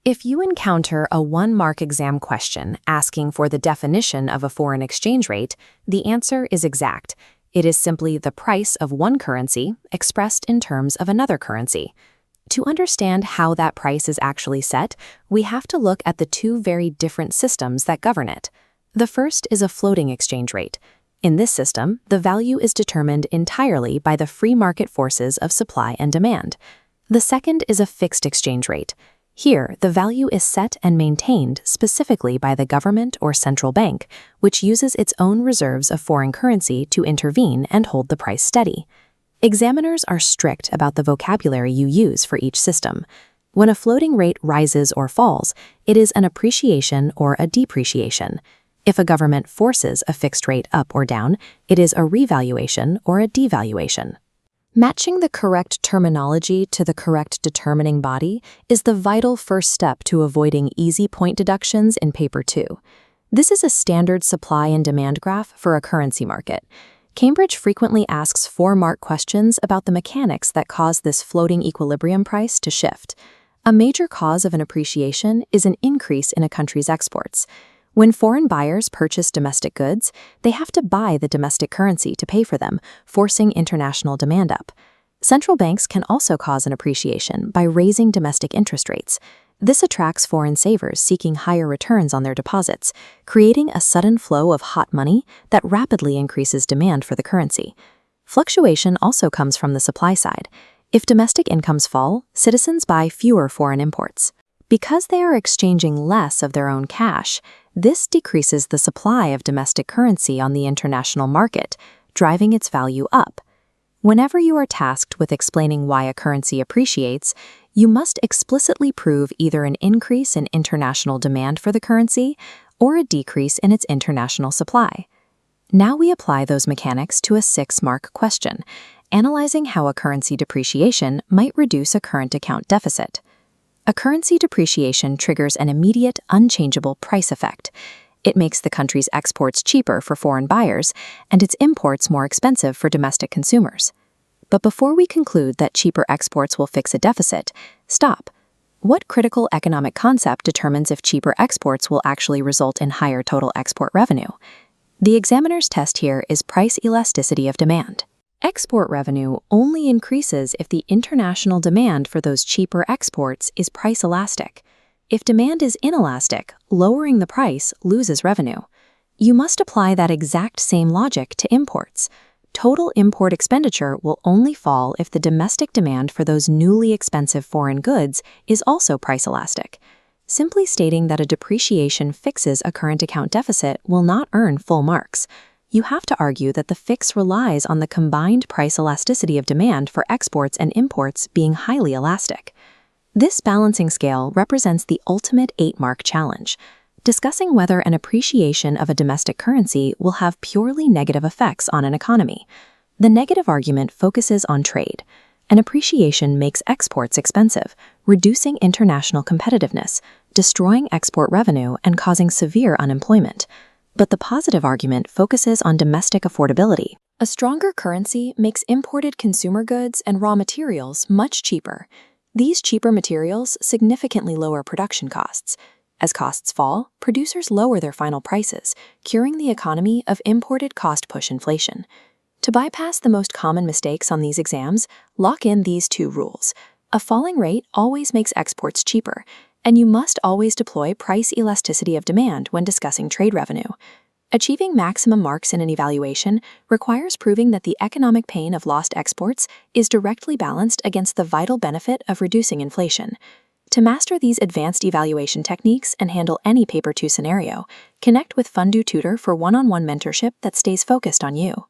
If you encounter a one-mark exam question asking for the definition of a foreign exchange rate, the answer is exact. It is simply the price of one currency expressed in terms of another currency. To understand how that price is actually set, we have to look at the two very different systems that govern it. The first is a floating exchange rate. In this system, the value is determined entirely by the free market forces of supply and demand. The second is a fixed exchange rate. Here, the value is set and maintained specifically by the government or central bank, which uses its own reserves of foreign currency to intervene and hold the price steady. Examiners are strict about the vocabulary you use for each system. When a floating rate rises or falls, it is an appreciation or a depreciation. If a government forces a fixed rate up or down, it is a revaluation or a devaluation. Matching the correct terminology to the correct determining body is the vital first step to avoiding easy point deductions in Paper 2. This is a standard supply and demand graph for a currency market. Cambridge frequently asks 4-mark questions about the mechanics that cause this floating equilibrium price to shift. A major cause of an appreciation is an increase in a country's exports. When foreign buyers purchase domestic goods, they have to buy the domestic currency to pay for them, forcing international demand up. Central banks can also cause an appreciation by raising domestic interest rates. This attracts foreign savers seeking higher returns on their deposits, creating a sudden flow of hot money that rapidly increases demand for the currency. Fluctuation also comes from the supply side. If domestic incomes fall, citizens buy fewer foreign imports. Because they are exchanging less of their own cash, this decreases the supply of domestic currency on the international market, driving its value up. Whenever you are tasked with explaining why a currency appreciates, you must explicitly prove either an increase in international demand for the currency or a decrease in its international supply. Now we apply those mechanics to a 6-mark question, analyzing how a currency depreciation might reduce a current account deficit. A currency depreciation triggers an immediate, unchangeable price effect. It makes the country's exports cheaper for foreign buyers and its imports more expensive for domestic consumers. But before we conclude that cheaper exports will fix a deficit, stop. What critical economic concept determines if cheaper exports will actually result in higher total export revenue? The examiner's test here is price elasticity of demand. Export revenue only increases if the international demand for those cheaper exports is price elastic. If demand is inelastic, lowering the price loses revenue. You must apply that exact same logic to imports. Total import expenditure will only fall if the domestic demand for those newly expensive foreign goods is also price elastic. Simply stating that a depreciation fixes a current account deficit will not earn full marks. You have to argue that the fix relies on the combined price elasticity of demand for exports and imports being highly elastic. This balancing scale represents the ultimate 8-mark challenge, discussing whether an appreciation of a domestic currency will have purely negative effects on an economy. The negative argument focuses on trade. An appreciation makes exports expensive, reducing international competitiveness, destroying export revenue, and causing severe unemployment. But the positive argument focuses on domestic affordability. A stronger currency makes imported consumer goods and raw materials much cheaper. These cheaper materials significantly lower production costs. As costs fall, producers lower their final prices, curing the economy of imported cost-push inflation. To bypass the most common mistakes on these exams, lock in these 2 rules. A falling rate always makes exports cheaper, and you must always deploy price elasticity of demand when discussing trade revenue. Achieving maximum marks in an evaluation requires proving that the economic pain of lost exports is directly balanced against the vital benefit of reducing inflation. To master these advanced evaluation techniques and handle any Paper 2 scenario, connect with Fundoo Tutor for one-on-one mentorship that stays focused on you.